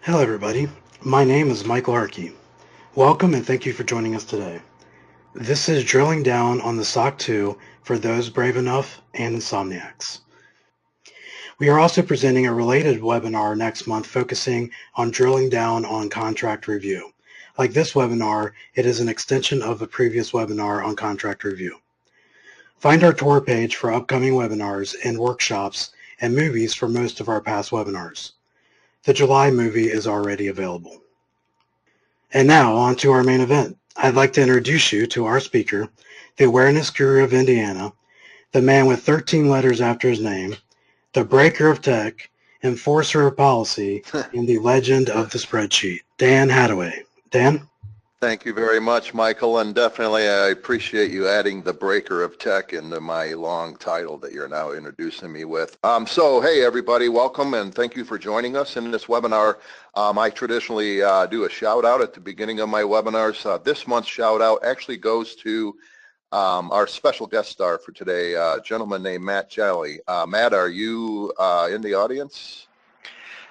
Hello everybody, my name is Michael Harkey. Welcome and thank you for joining us today. This is Drilling Down on the SOC 2 for those brave enough and insomniacs. We are also presenting a related webinar next month focusing on drilling down on contract review. Like this webinar, it is an extension of a previous webinar on contract review. Find our tour page for upcoming webinars and workshops and movies for most of our past webinars. The July movie is already available. And now, on to our main event. I'd like to introduce you to our speaker, the awareness guru of Indiana, the man with 13 letters after his name, the breaker of tech, enforcer of policy, and the legend of the spreadsheet, Dan Hadaway. Dan? Thank you very much, Michael, and definitely I appreciate you adding the breaker of tech into my long title that you're now introducing me with. So, hey, everybody, welcome, and thank you for joining us in this webinar. I traditionally do a shout-out at the beginning of my webinars. This month's shout-out actually goes to our special guest star for today, a gentleman named Matt Jolly. Matt, are you in the audience?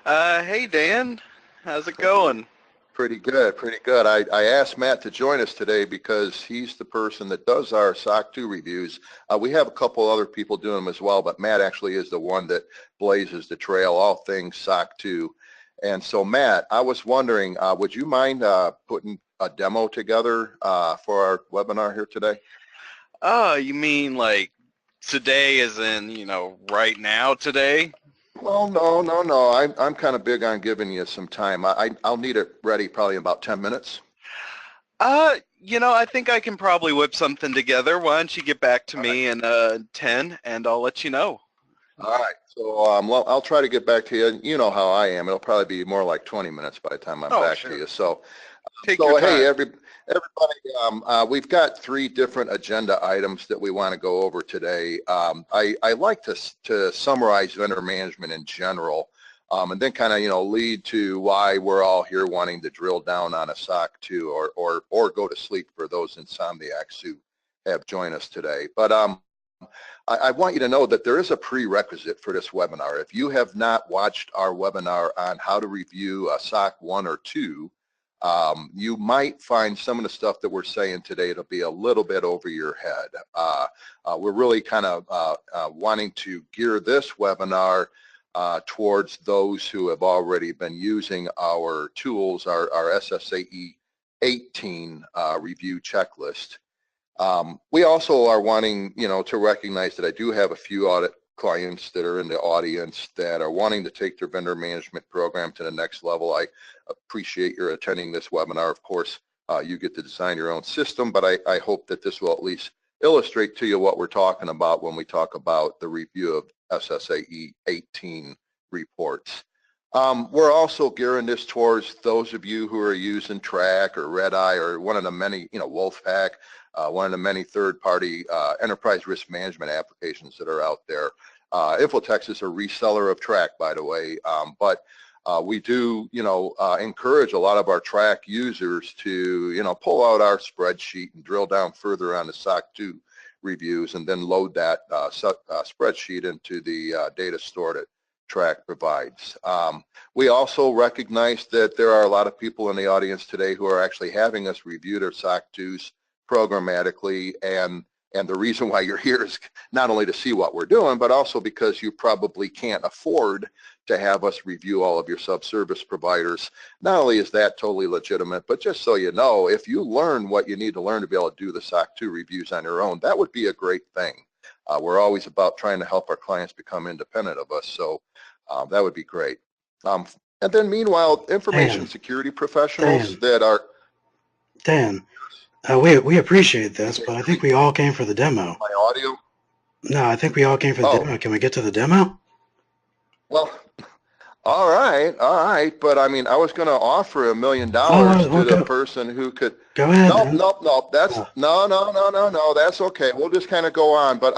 Hey, Dan. How's it going? Pretty good, pretty good. I asked Matt to join us today because he's the person that does our SOC 2 reviews. We have a couple other people doing them as well, but Matt actually is the one that blazes the trail, all things SOC 2. And so, Matt, I was wondering, would you mind putting a demo together for our webinar here today? Oh, you mean like today as in, right now today? Well, no. I'm kind of big on giving you some time. I'll need it ready probably in about 10 minutes. I think I can probably whip something together. Why don't you get back to me in 10 and I'll let you know. All right. So well, I'll try to get back to you. You know how I am. It'll probably be more like 20 minutes by the time I'm back to you. So, Take your time. Hey, everybody, we've got 3 different agenda items that we want to go over today. I like to summarize vendor management in general, and then kind of lead to why we're all here wanting to drill down on a SOC 2 or go to sleep for those insomniacs who have joined us today. But I want you to know that there is a prerequisite for this webinar. If you have not watched our webinar on how to review a SOC 1 or 2, you might find some of the stuff that we're saying today to be a little bit over your head. We're really kind of wanting to gear this webinar towards those who have already been using our tools, our SSAE 18 review checklist. We also are wanting, to recognize that I do have a few audit clients that are in the audience that are wanting to take their vendor management program to the next level. I appreciate your attending this webinar. Of course, you get to design your own system, but I hope that this will at least illustrate to you what we're talking about when we talk about the review of SSAE 18 reports. We're also gearing this towards those of you who are using Track or Red Eye or one of the many, Wolfpack, one of the many third-party enterprise risk management applications that are out there. Infotex is a reseller of Track, by the way, but we do, encourage a lot of our Track users to, pull out our spreadsheet and drill down further on the SOC 2 reviews and then load that spreadsheet into the data store that Track provides. We also recognize that there are a lot of people in the audience today who are actually having us review their SOC 2s programmatically, and the reason why you're here is not only to see what we're doing, but also because you probably can't afford to have us review all of your sub-service providers. Not only is that totally legitimate, but just so you know, if you learn what you need to learn to be able to do the SOC 2 reviews on your own, that would be a great thing. We're always about trying to help our clients become independent of us, so that would be great. And then meanwhile, information security professionals that are... Dan, we appreciate this, but I think we all came for the demo. My audio? No, I think we all came for the demo. Can we get to the demo? Well, all right, but I mean, I was going to offer $1 million to the person who could. Go ahead. Nope. That's no. That's okay. We'll just kind of go on. But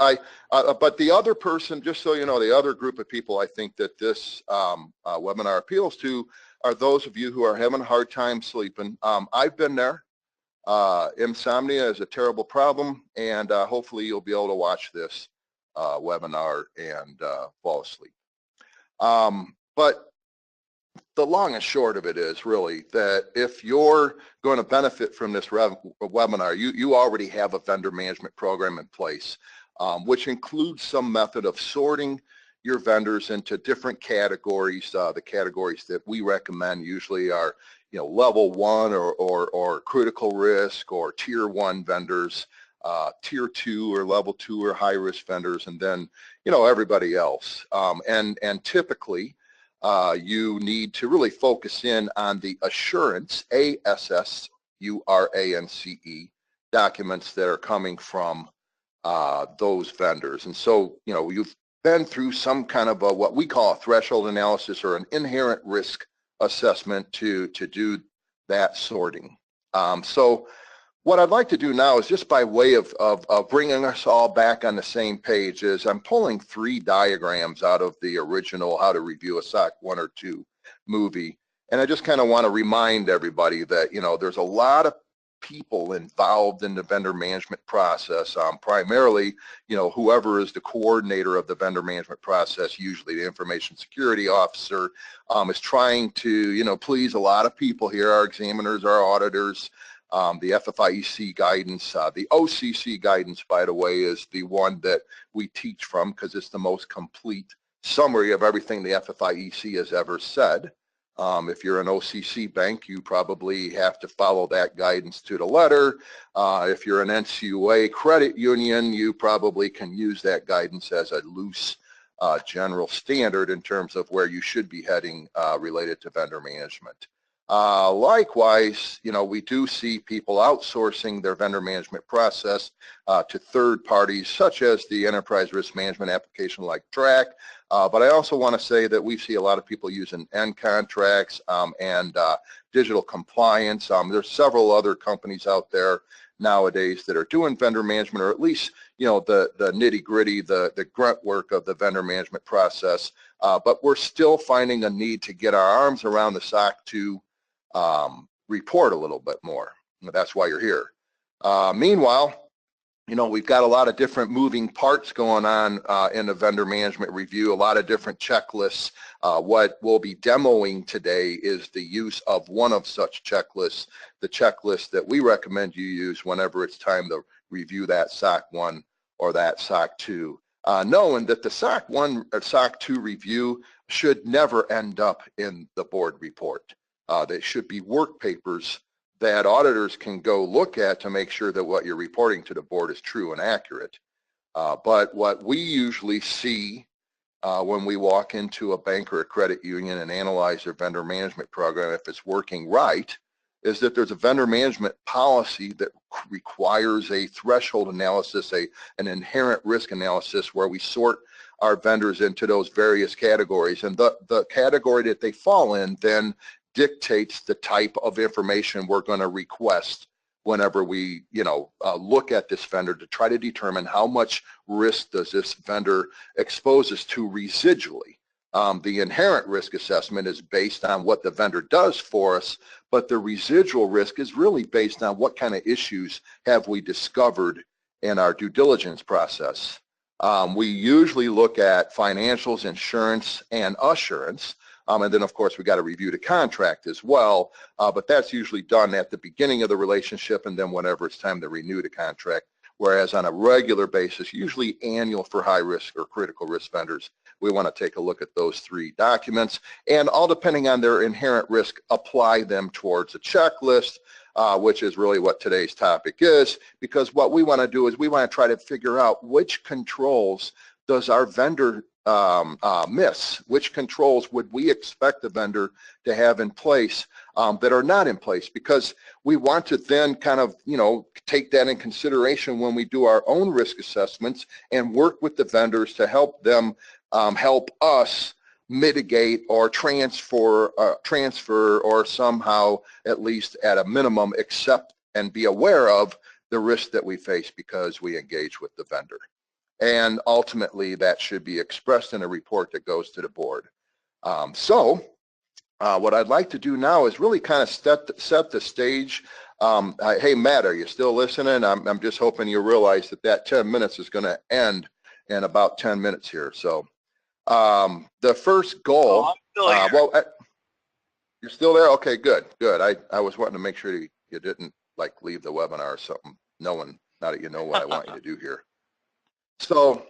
but the other person, just so you know, the other group of people I think that this webinar appeals to are those of you who are having a hard time sleeping. I've been there. Insomnia is a terrible problem, and hopefully you'll be able to watch this webinar and fall asleep. But the long and short of it is really that if you're going to benefit from this webinar, you already have a vendor management program in place, which includes some method of sorting your vendors into different categories. The categories that we recommend usually are, level 1 or critical risk or tier 1 vendors, tier 2 or level 2 or high risk vendors, and then, everybody else. And typically, you need to really focus in on the assurance, ASSURANCE documents that are coming from those vendors. And so, you've been through some kind of what we call a threshold analysis or an inherent risk assessment to do that sorting. So what I'd like to do now is just by way of bringing us all back on the same page is I'm pulling 3 diagrams out of the original How to Review a SOC 1 or 2 movie. And I just kind of want to remind everybody that, there's a lot of people involved in the vendor management process, primarily, whoever is the coordinator of the vendor management process, usually the information security officer, is trying to, please a lot of people here, our examiners, our auditors, the FFIEC guidance, the OCC guidance, by the way, is the one that we teach from because it's the most complete summary of everything the FFIEC has ever said. If you're an OCC bank, you probably have to follow that guidance to the letter. If you're an NCUA credit union, you probably can use that guidance as a loose general standard in terms of where you should be heading related to vendor management. Likewise, we do see people outsourcing their vendor management process to third parties, such as the enterprise risk management application like TRAC. But I also want to say that we see a lot of people using end contracts and digital compliance. There's several other companies out there nowadays that are doing vendor management, or at least, the nitty-gritty, the grunt work of the vendor management process. But we're still finding a need to get our arms around the SOC 2 report a little bit more. That's why you're here. Meanwhile, we've got a lot of different moving parts going on in the vendor management review, a lot of different checklists. What we'll be demoing today is the use of one of such checklists, the checklist that we recommend you use whenever it's time to review that SOC 1 or that SOC 2. Knowing that the SOC 1 or SOC 2 review should never end up in the board report. They should be work papers that auditors can go look at to make sure that what you're reporting to the board is true and accurate. But what we usually see when we walk into a bank or a credit union and analyze their vendor management program, if it's working right, is that there's a vendor management policy that requires a threshold analysis, an inherent risk analysis where we sort our vendors into those various categories. And the category that they fall in then dictates the type of information we're going to request whenever we, look at this vendor to try to determine how much risk does this vendor expose us to residually. The inherent risk assessment is based on what the vendor does for us, but the residual risk is really based on what kind of issues have we discovered in our due diligence process. We usually look at financials, insurance, and assurance. And then, of course, we got to review the contract as well, but that's usually done at the beginning of the relationship and then whenever it's time to renew the contract, whereas on a regular basis, usually annual for high risk or critical risk vendors, we want to take a look at those 3 documents, and all depending on their inherent risk, apply them towards a checklist, which is really what today's topic is, because what we want to do is we want to try to figure out which controls does our vendor miss, which controls would we expect the vendor to have in place that are not in place, because we want to then kind of, take that in consideration when we do our own risk assessments and work with the vendors to help them help us mitigate or transfer or somehow, at least at a minimum, accept and be aware of the risk that we face because we engage with the vendor. And ultimately, that should be expressed in a report that goes to the board. So what I'd like to do now is really kind of set the stage. Hey, Matt, are you still listening? I'm just hoping you realize that 10 minutes is going to end in about 10 minutes here. So the first goal, I'm still here. You're still there? Okay, good, good. I was wanting to make sure you didn't like leave the webinar or something, knowing now that you know what I want you to do here. So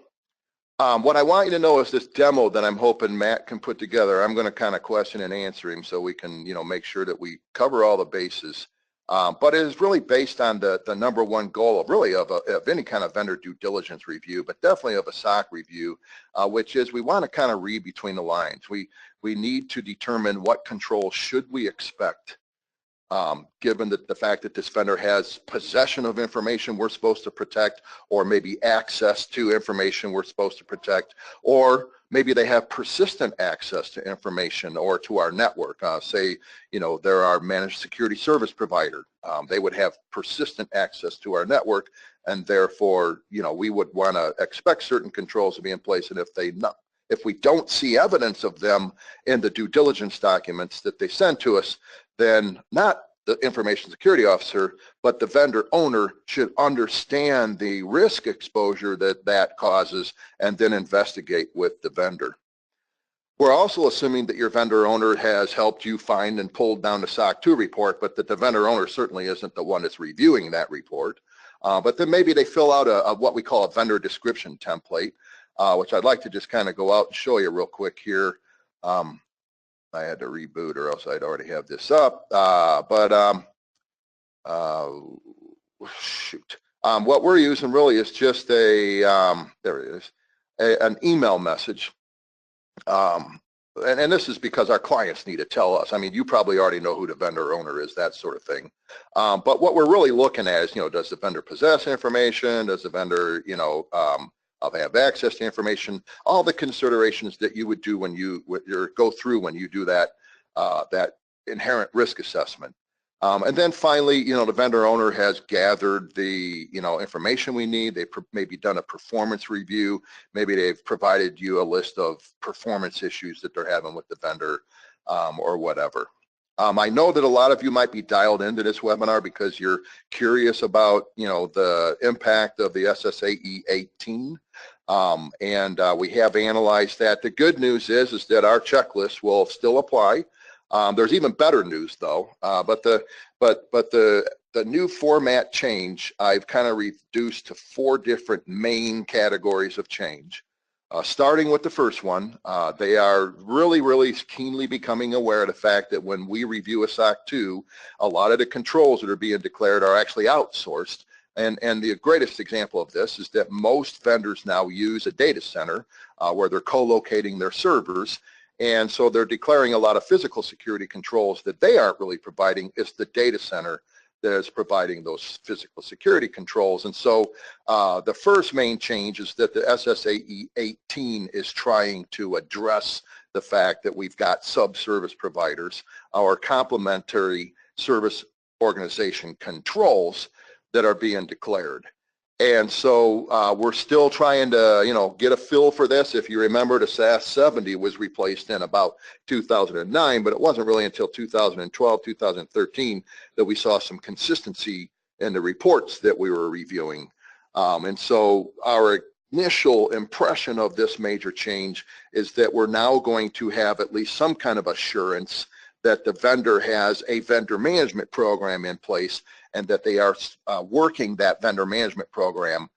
what I want you to know is this demo that I'm hoping Matt can put together. I'm going to kind of question and answer him so we can, make sure that we cover all the bases. But it is really based on the number one goal of any kind of vendor due diligence review, but definitely of a SOC review, which is we want to kind of read between the lines. We need to determine what controls should we expect, given the fact that this vendor has possession of information we're supposed to protect, or maybe access to information we're supposed to protect, or maybe they have persistent access to information or to our network. Say, they're our managed security service provider. They would have persistent access to our network, and therefore, we would want to expect certain controls to be in place, and if we don't see evidence of them in the due diligence documents that they send to us, then not the information security officer, but the vendor owner should understand the risk exposure that causes and then investigate with the vendor. We're also assuming that your vendor owner has helped you find and pulled down the SOC 2 report, but that the vendor owner certainly isn't the one that's reviewing that report. But then maybe they fill out what we call a vendor description template, which I'd like to just kind of go out and show you real quick here. I had to reboot or else I'd already have this up, shoot. What we're using really is just there it is, an email message. And this is because our clients need to tell us. I mean, you probably already know who the vendor owner is, that sort of thing. But what we're really looking at is, does the vendor possess information? Does the vendor, they have access to information? All the considerations that you would do when you go through when you do that inherent risk assessment. And then finally, the vendor owner has gathered the information we need. They've maybe done a performance review. Maybe they've provided you a list of performance issues that they're having with the vendor, or whatever. I know that a lot of you might be dialed into this webinar because you're curious about, the impact of the SSAE 18. And we have analyzed that. The good news is that our checklist will still apply. There's even better news though, but the new format change I've kind of reduced to 4 different main categories of change. Starting with the first one, they are really keenly becoming aware of the fact that when we review a SOC 2, a lot of the controls that are being declared are actually outsourced. And the greatest example of this is that most vendors now use a data center where they're co-locating their servers. And so they're declaring a lot of physical security controls that they aren't really providing. It's the data center that is providing those physical security controls. And so the first main change is that the SSAE 18 is trying to address the fact that we've got sub-service providers, our complementary service organization controls that are being declared. And so we're still trying to, get a feel for this. If you remember, the SAS 70 was replaced in about 2009, but it wasn't really until 2012, 2013 that we saw some consistency in the reports that we were reviewing. And so our initial impression of this major change is that we're now going to have at least some kind of assurance that the vendor has a vendor management program in place and that they are working that vendor management program.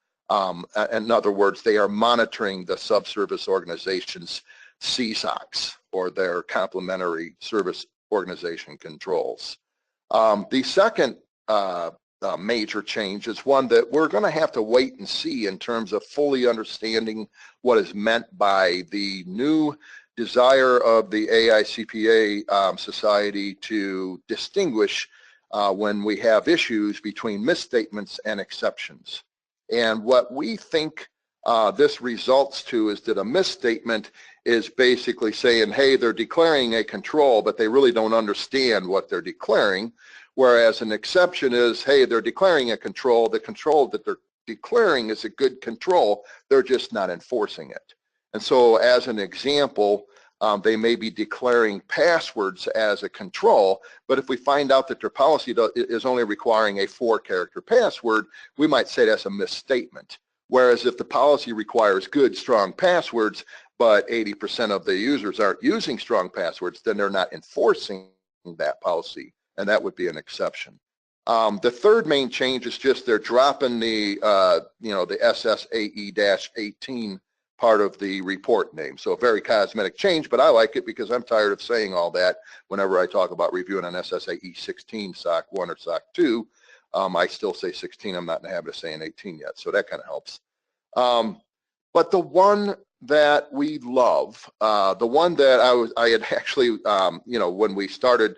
In other words, they are monitoring the subservice organization's CSOCs, or their complementary service organization controls. The second major change is one that we're going to have to wait and see in terms of fully understanding what is meant by the new desire of the AICPA society to distinguish when we have issues between misstatements and exceptions. And what we think this results to is that a misstatement is basically saying, hey, they're declaring a control, but they really don't understand what they're declaring. Whereas an exception is, hey, they're declaring a control. The control that they're declaring is a good control. They're just not enforcing it. And so as an example, they may be declaring passwords as a control, but if we find out that their policy is only requiring a 4-character password, we might say that's a misstatement. Whereas if the policy requires good, strong passwords, but 80% of the users aren't using strong passwords, then they're not enforcing that policy, and that would be an exception. The third main change is just they're dropping the, the SSAE-18 part of the report name. So a very cosmetic change, but I like it because I'm tired of saying all that whenever I talk about reviewing an SSAE 16, SOC 1 or SOC 2. I still say 16. I'm not in the habit of saying 18 yet, so that kind of helps. But the one that we love, the one that I had actually, when we started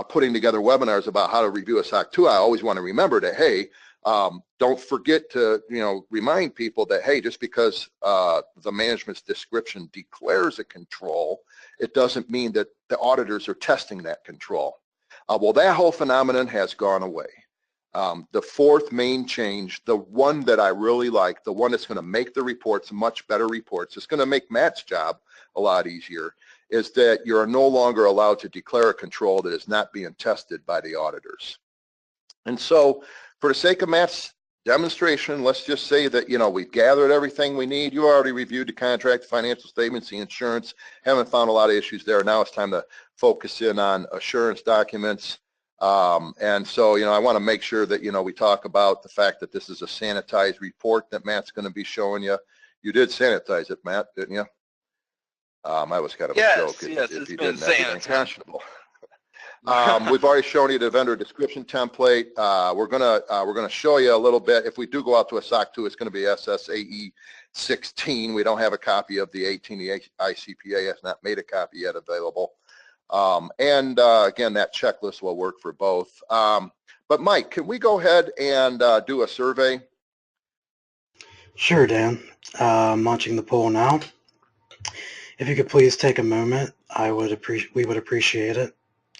putting together webinars about how to review a SOC 2, I always want to remember that, hey, don't forget to, remind people that, hey, just because the management's description declares a control, it doesn't mean that the auditors are testing that control. Well, that whole phenomenon has gone away. The fourth main change, the one that I really like, the one that's going to make the reports much better reports, it's going to make Matt's job a lot easier, is that you're no longer allowed to declare a control that is not being tested by the auditors. And so for the sake of Matt's demonstration, let's just say that, we've gathered everything we need. You already reviewed the contract, the financial statements, the insurance, haven't found a lot of issues there. Now it's time to focus in on assurance documents. And so, I want to make sure that, we talk about the fact that this is a sanitized report that Matt's going to be showing you. You did sanitize it, Matt, didn't you? I was kind of a joke. Yes, if it's you been didn't, that'd be sanitized. unconscionable. We've already shown you the vendor description template. We're gonna show you a little bit. If we do go out to a SOC 2, it's going to be SSAE 16. We don't have a copy of the 18. The AICPA has not made a copy yet available. Again, that checklist will work for both. But Mike, can we go ahead and do a survey? Sure, Dan. I'm launching the poll now. If you could please take a moment, we would appreciate it.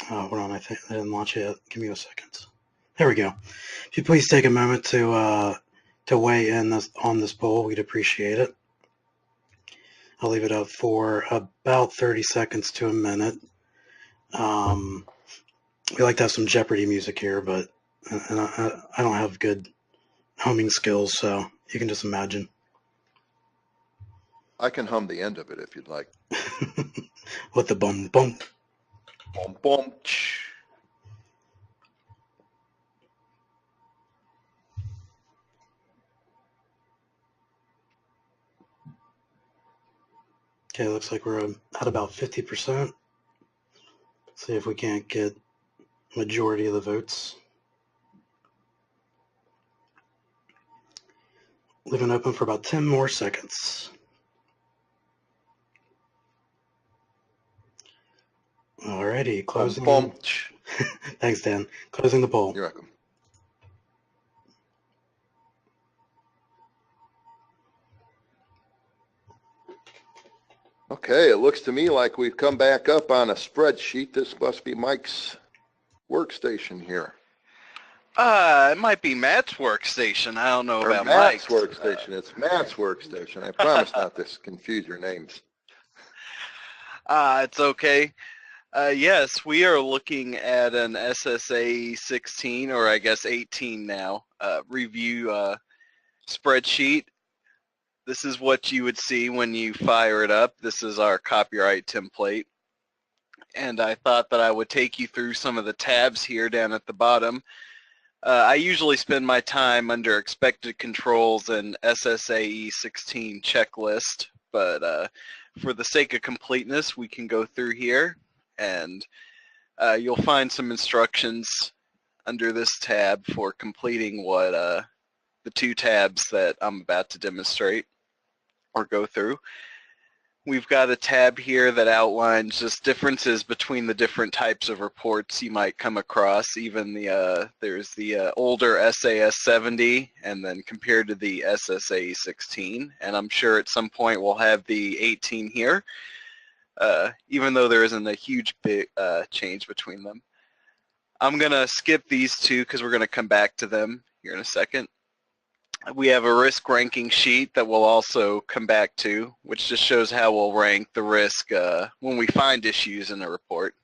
Hold on, I think I didn't launch it yet. Give me a second. There we go. If you please take a moment to weigh in on this poll, we'd appreciate it. I'll leave it up for about 30 seconds to a minute. We like to have some Jeopardy music here, but I don't have good humming skills, so you can just imagine. I can hum the end of it if you'd like. With the bum bum. Boom, boom. Okay, looks like we're at about 50%. See if we can't get majority of the votes. Leaving open for about 10 more seconds. Alrighty, closing. Boom, boom. Thanks, Dan. Closing the poll. You're welcome. Okay, it looks to me like we've come back up on a spreadsheet. This must be Mike's workstation here. It might be Matt's workstation. I don't know Or about Matt's Mike's. workstation. It's Matt's workstation. I promise not to confuse your names. It's okay. Yes, we are looking at an SSAE 16, or I guess 18 now, review spreadsheet. This is what you would see when you fire it up. This is our copyright template. And I thought that I would take you through some of the tabs here down at the bottom. I usually spend my time under expected controls and SSAE 16 checklist, but for the sake of completeness, we can go through here, and you'll find some instructions under this tab for completing what the two tabs that I'm about to demonstrate or go through. We've got a tab here that outlines just differences between the different types of reports you might come across. Even there's the older SAS 70 and then compared to the SSAE 16. And I'm sure at some point we'll have the 18 here, even though there isn't a huge big change between them. I'm going to skip these two because we're going to come back to them here in a second. We have a risk ranking sheet that we'll also come back to, which just shows how we'll rank the risk when we find issues in a report.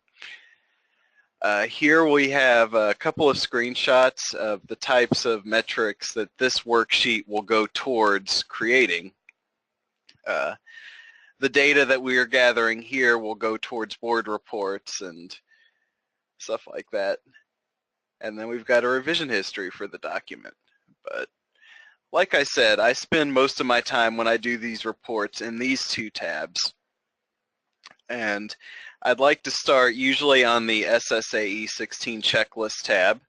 Here we have a couple of screenshots of the types of metrics that this worksheet will go towards creating. The data that we are gathering here will go towards board reports and stuff like that. And then we've got a revision history for the document. But like I said, I spend most of my time when I do these reports in these two tabs. And I'd like to start usually on the SSAE 16 checklist tab.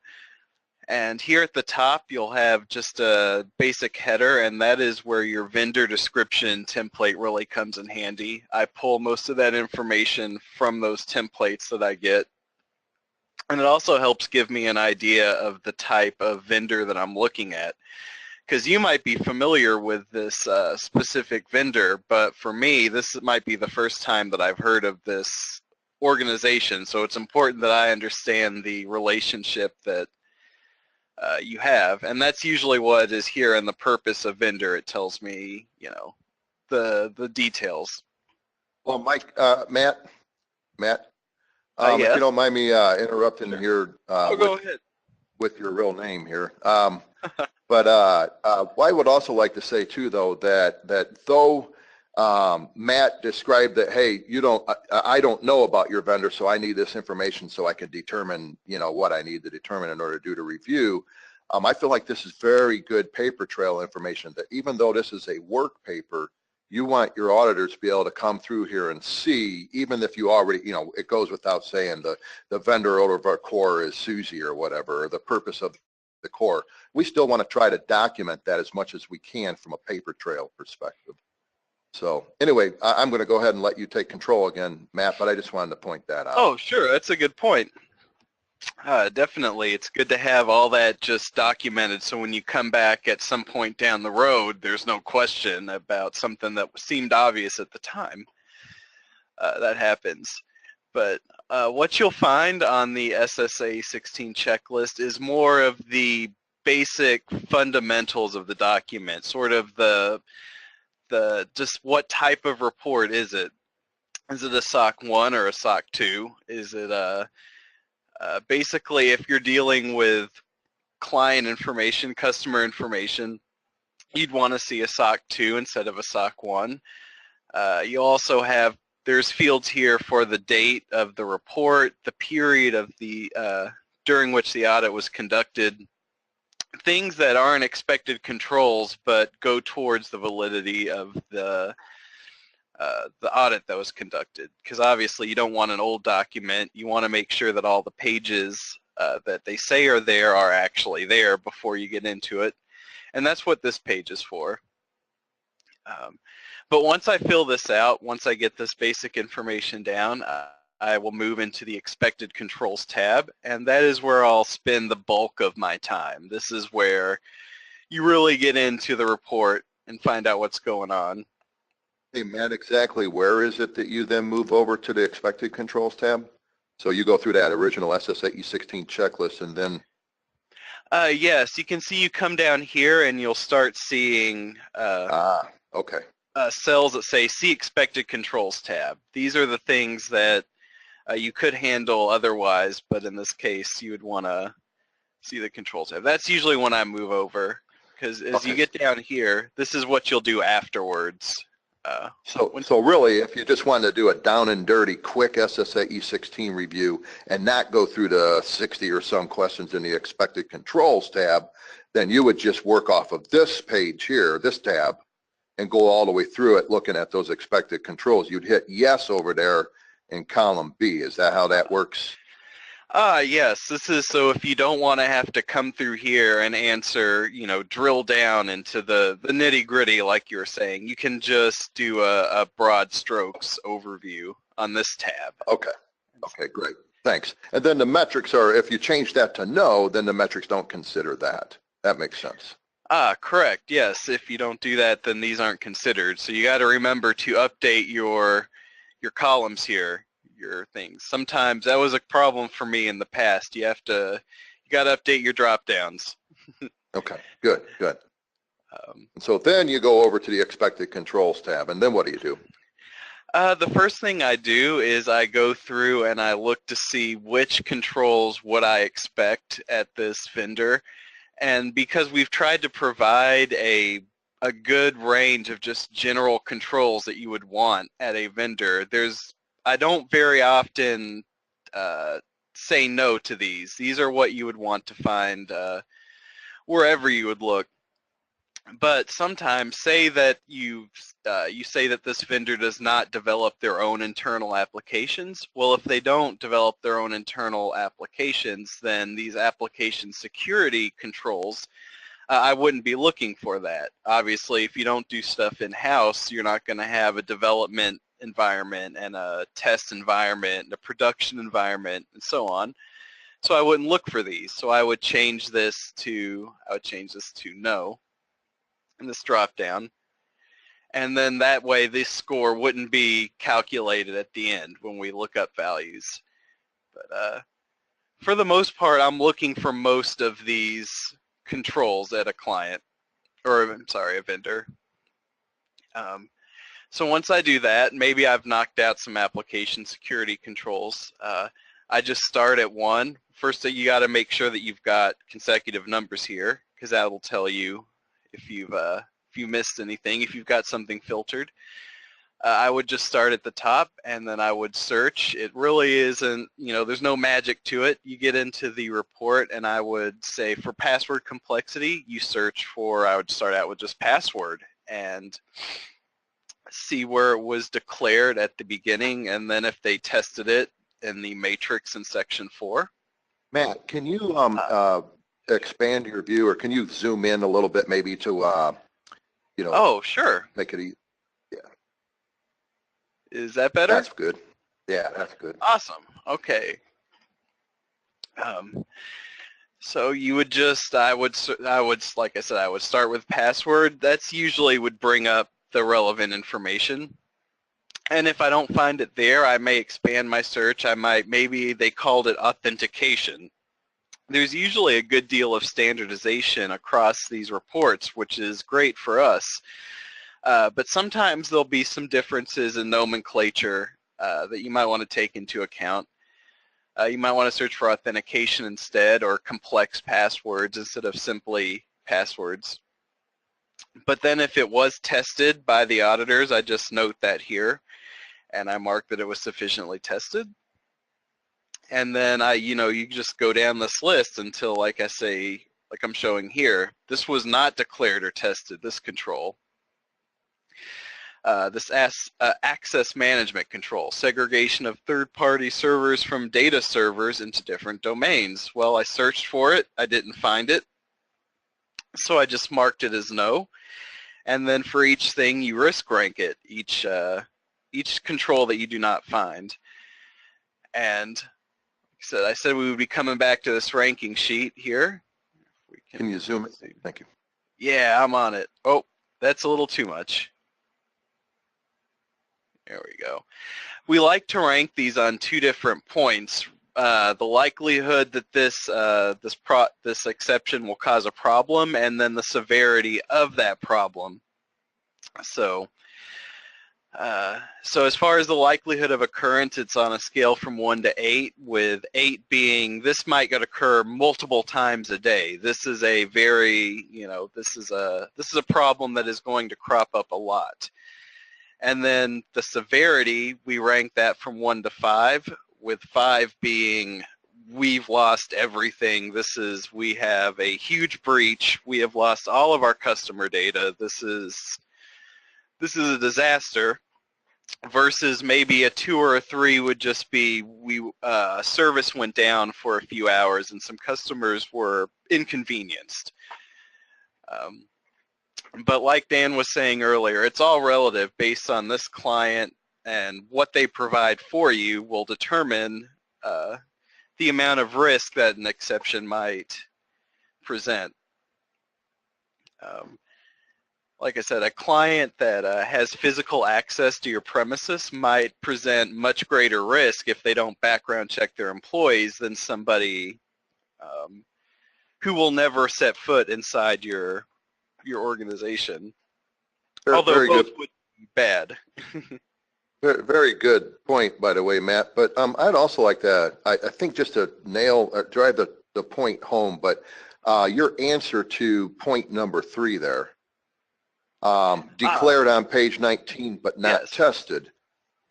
And here at the top, you'll have just a basic header, and that is where your vendor description template really comes in handy. I pull most of that information from those templates that I get. And it also helps give me an idea of the type of vendor that I'm looking at. Because you might be familiar with this specific vendor, but for me, this might be the first time that I've heard of this organization. So it's important that I understand the relationship that you have, and that's usually what is here in the purpose of vendor. It tells me, the details. Well, Mike, Matt, Yes? if you don't mind me interrupting Sure. here Go ahead. with your real name here. But I would also like to say too, though, that though Matt described that, hey, I don't know about your vendor, so I need this information so I can determine, what I need to determine in order to do the review. I feel like this is very good paper trail information, that even though this is a work paper, you want your auditors to be able to come through here and see, even if you already, it goes without saying the vendor of our core is Susie or whatever, or the purpose of the core. We still want to try to document that as much as we can from a paper trail perspective. So anyway, I'm going to go ahead and let you take control again, Matt, but I just wanted to point that out. Oh, sure. That's a good point. Definitely. It's good to have all that just documented, so when you come back at some point down the road, there's no question about something that seemed obvious at the time. That happens. But what you'll find on the SSAE 16 checklist is more of the basic fundamentals of the document, sort of the just what type of report is it? Is it a SOC 1 or a SOC 2? Is it basically, if you're dealing with client information, customer information, you'd want to see a SOC 2 instead of a SOC 1. You also have, there's fields here for the date of the report, the period of the during which the audit was conducted, things that aren't expected controls but go towards the validity of the audit that was conducted. Because obviously you don't want an old document. You want to make sure that all the pages that they say are there are actually there before you get into it. And that's what this page is for. But once I fill this out, once I get this basic information down, I will move into the expected controls tab, and that is where I'll spend the bulk of my time. This is where you really get into the report and find out what's going on. Hey, Matt, exactly where is it that you then move over to the expected controls tab? So you go through that original SSAE 16 checklist and then... Yes, you can see you come down here and you'll start seeing okay. cells that say see expected controls tab. These are the things that you could handle otherwise, but in this case you would want to see the controls tab. That's usually when I move over, because as you get down here, this is what you'll do afterwards. So really, if you just wanted to do a down and dirty quick SSAE 16 review and not go through the 60 or some questions in the expected controls tab, then you would just work off of this page here, this tab, and go all the way through it looking at those expected controls. You'd hit yes over there in column B. Is that how that works? Yes, this is so if you don't want to have to come through here and answer, drill down into the nitty gritty like you were saying, you can just do a broad strokes overview on this tab. Okay, great, thanks. And then the metrics are, if you change that to no, then the metrics don't consider that. That makes sense. Correct, yes. If you don't do that, then these aren't considered. So you got to remember to update your columns here. Your things. Sometimes that was a problem for me in the past. You got to update your drop downs. Okay, good. So then you go over to the expected controls tab, and then what do you do? The first thing I do is I go through and I look to see which controls would I expect at this vendor. And because we've tried to provide a good range of just general controls that you would want at a vendor, I don't very often say no to these. These are what you would want to find wherever you would look. But sometimes, say that you say that this vendor does not develop their own internal applications. Well, if they don't develop their own internal applications, then these application security controls, I wouldn't be looking for that. Obviously, if you don't do stuff in-house, you're not going to have a development environment and a test environment and a production environment and so on. So I wouldn't look for these. So I would change this to no in this drop down. And then that way this score wouldn't be calculated at the end when we look up values. But for the most part, I'm looking for most of these controls at a client, or I'm sorry, a vendor. So once I do that, maybe I've knocked out some application security controls. I just start at 1. First, you got to make sure that you've got consecutive numbers here, because that will tell you if you missed anything, if you've got something filtered. I would just start at the top, and then I would search. It really isn't, there's no magic to it. You get into the report, and I would say for password complexity, you search for, I would start out with just password and see where it was declared at the beginning, and then if they tested it in the matrix in section 4. Matt, can you expand your view, or can you zoom in a little bit maybe to, Oh, sure. make it easy? Yeah. Is that better? That's good. Yeah, that's good. Awesome. Okay. So you would just, I would, like I said, I would start with password. That's usually would bring up the relevant information. And if I don't find it there, I may expand my search. Maybe they called it authentication. There's usually a good deal of standardization across these reports, which is great for us. But sometimes there'll be some differences in nomenclature that you might want to take into account. You might want to search for authentication instead, or complex passwords instead of simply passwords. But then if it was tested by the auditors, I just note that here, and I mark that it was sufficiently tested. And then you just go down this list until, like I say, like I'm showing here, this was not declared or tested, this control. This access management control, segregation of third-party servers from data servers into different domains. Well, I searched for it, I didn't find it, so I just marked it as no. And then for each thing, you risk rank it, each control that you do not find. And I said we would be coming back to this ranking sheet here. Can you zoom it? Thank you. Yeah, I'm on it. Oh, that's a little too much. There we go. We like to rank these on 2 different points. The likelihood that this exception will cause a problem, and then the severity of that problem. So as far as the likelihood of occurrence, it's on a scale from 1 to 8, with 8 being this might occur multiple times a day. This is a very, this is a problem that is going to crop up a lot. And then the severity, we rank that from 1 to 5, with 5 being we've lost everything. We have a huge breach. We have lost all of our customer data. This is a disaster, versus maybe a 2 or a 3 would just be service went down for a few hours and some customers were inconvenienced. But like Dan was saying earlier, it's all relative based on this client, and what they provide for you will determine the amount of risk that an exception might present. Like I said, a client that has physical access to your premises might present much greater risk if they don't background check their employees than somebody who will never set foot inside your organization. Although very both good. would be bad. Very, very good point, by the way, Matt. But I'd also like to, I think, just to drive the point home, but your answer to point number 3 there, declared on page 19 but not tested,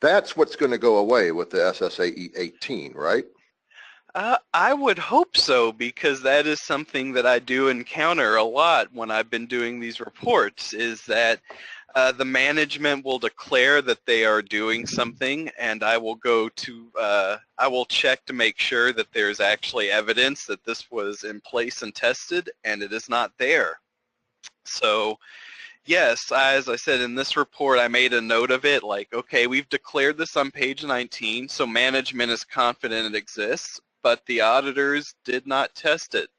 that's what's going to go away with the SSAE 18, right? I would hope so, because that is something that I do encounter a lot when I've been doing these reports, is that the management will declare that they are doing something, and I will I will check to make sure that there's actually evidence that this was in place and tested, and it is not there. So yes, as I said in this report, I made a note of it, like, okay, we've declared this on page 19, so management is confident it exists, but the auditors did not test it,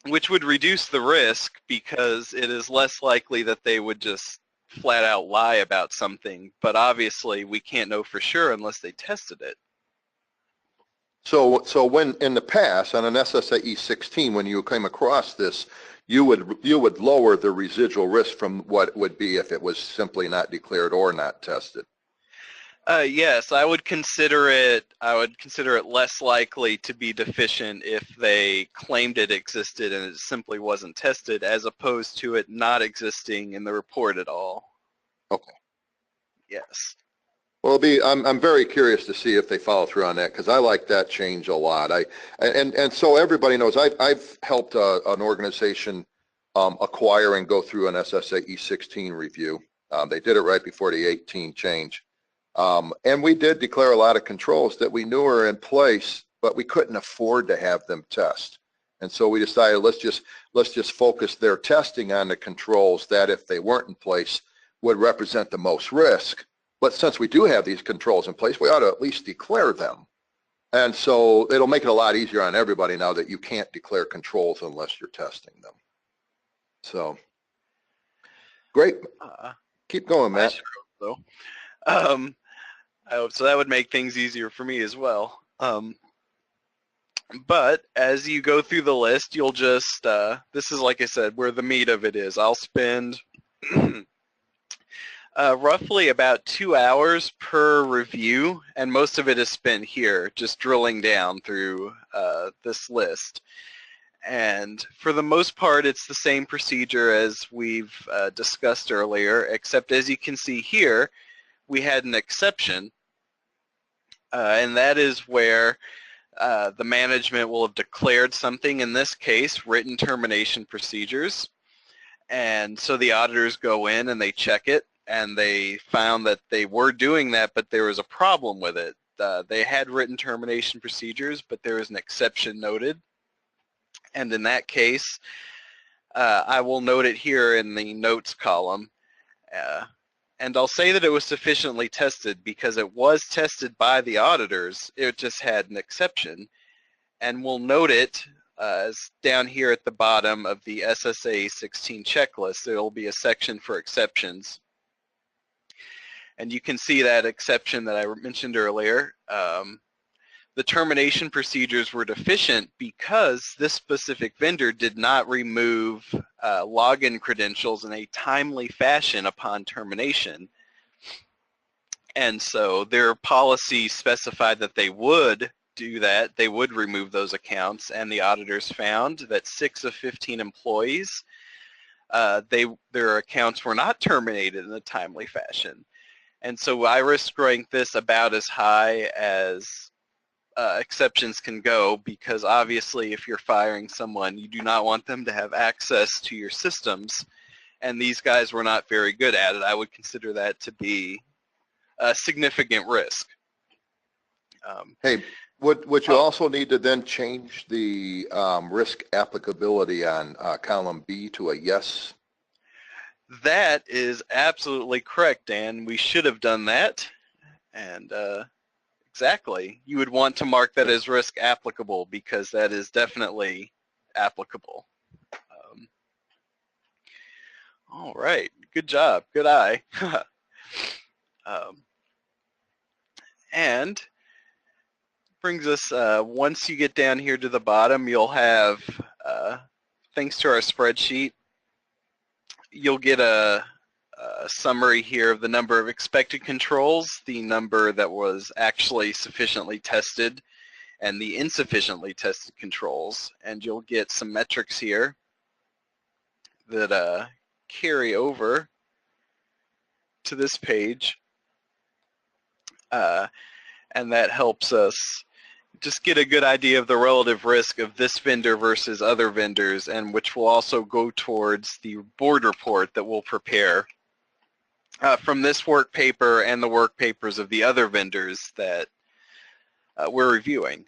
which would reduce the risk, because it is less likely that they would just flat out lie about something, but obviously we can't know for sure unless they tested it. So when in the past on an SSAE 16, when you came across this, you would lower the residual risk from what it would be if it was simply not declared or not tested. Yes, I would consider it less likely to be deficient if they claimed it existed and it simply wasn't tested, as opposed to it not existing in the report at all. Okay. Yes. Well, I'm very curious to see if they follow through on that, because I like that change a lot. And so everybody knows I've helped an organization acquire and go through an SSAE 16 review. They did it right before the 18 change. And we did declare a lot of controls that we knew were in place, but we couldn't afford to have them test. And so we decided let's just focus their testing on the controls that, if they weren't in place, would represent the most risk. But since we do have these controls in place, we ought to at least declare them. And so it'll make it a lot easier on everybody now that you can't declare controls unless you're testing them. So great. Keep going, Matt. I sure hope so. I hope so. That would make things easier for me as well. But as you go through the list, you'll just, this is, like I said, where the meat of it is. I'll spend roughly about 2 hours per review, and most of it is spent here, just drilling down through this list. And for the most part, it's the same procedure as we've discussed earlier, except as you can see here, we had an exception, and that is where the management will have declared something, in this case, written termination procedures. And so the auditors go in and they check it, and they found that they were doing that, but there was a problem with it. They had written termination procedures, but there was an exception noted. And in that case, I will note it here in the notes column. And I'll say that it was sufficiently tested because it was tested by the auditors. It just had an exception. And we'll note it as down here at the bottom of the SSAE 16 checklist. There will be a section for exceptions. And you can see that exception that I mentioned earlier. The termination procedures were deficient because this specific vendor did not remove login credentials in a timely fashion upon termination. And so their policy specified that they would do that, they would remove those accounts, and the auditors found that 6 of 15 employees, their accounts were not terminated in a timely fashion. And so I risk rank this about as high as exceptions can go, because obviously if you're firing someone, you do not want them to have access to your systems, and these guys were not very good at it. I would consider that to be a significant risk. Hey, would you also need to then change the risk applicability on column B to a yes? That is absolutely correct, Dan. We should have done that. And exactly. You would want to mark that as risk applicable, because that is definitely applicable. All right. Good job. Good eye. And brings us, once you get down here to the bottom, you'll have, thanks to our spreadsheet, you'll get a summary here of the number of expected controls, the number that was actually sufficiently tested, and the insufficiently tested controls. And you'll get some metrics here that carry over to this page. And that helps us just get a good idea of the relative risk of this vendor versus other vendors, and which will also go towards the board report that we'll prepare from this work paper and the work papers of the other vendors that we're reviewing.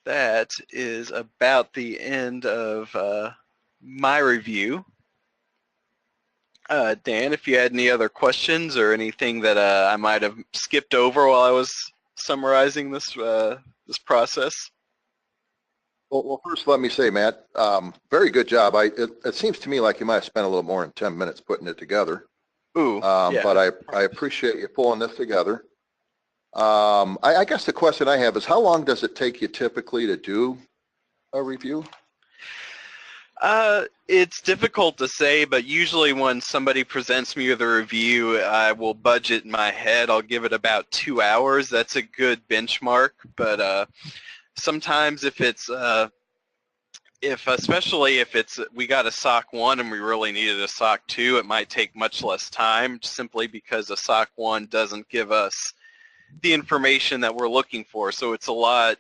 That is about the end of my review. Dan, if you had any other questions or anything that I might have skipped over while I was summarizing this this process. Well, first let me say, Matt, very good job. It seems to me like you might have spent a little more than 10 minutes putting it together. Ooh, yeah. But I appreciate you pulling this together. I guess the question I have is, how long does it take you typically to do a review? It's difficult to say, but usually when somebody presents me with a review, I will budget in my head. I'll give it about 2 hours. That's a good benchmark. But sometimes if it's especially if it's we got a SOC 1 and we really needed a SOC 2, it might take much less time, simply because a SOC 1 doesn't give us the information that we're looking for. So it's a lot,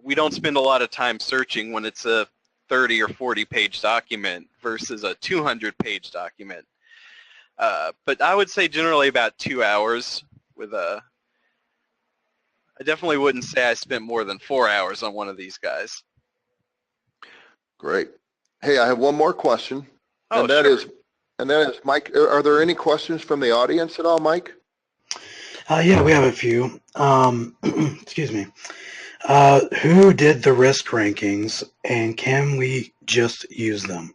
we don't spend a lot of time searching when it's a 30 or 40 page document versus a 200-page document. But I would say generally about 2 hours with I definitely wouldn't say I spent more than 4 hours on one of these guys. Great. Hey, I have one more question. Oh, and that sure. is, Mike, are there any questions from the audience at all, Mike? Yeah, we have a few. Excuse me. Who did the risk rankings, and can we just use them?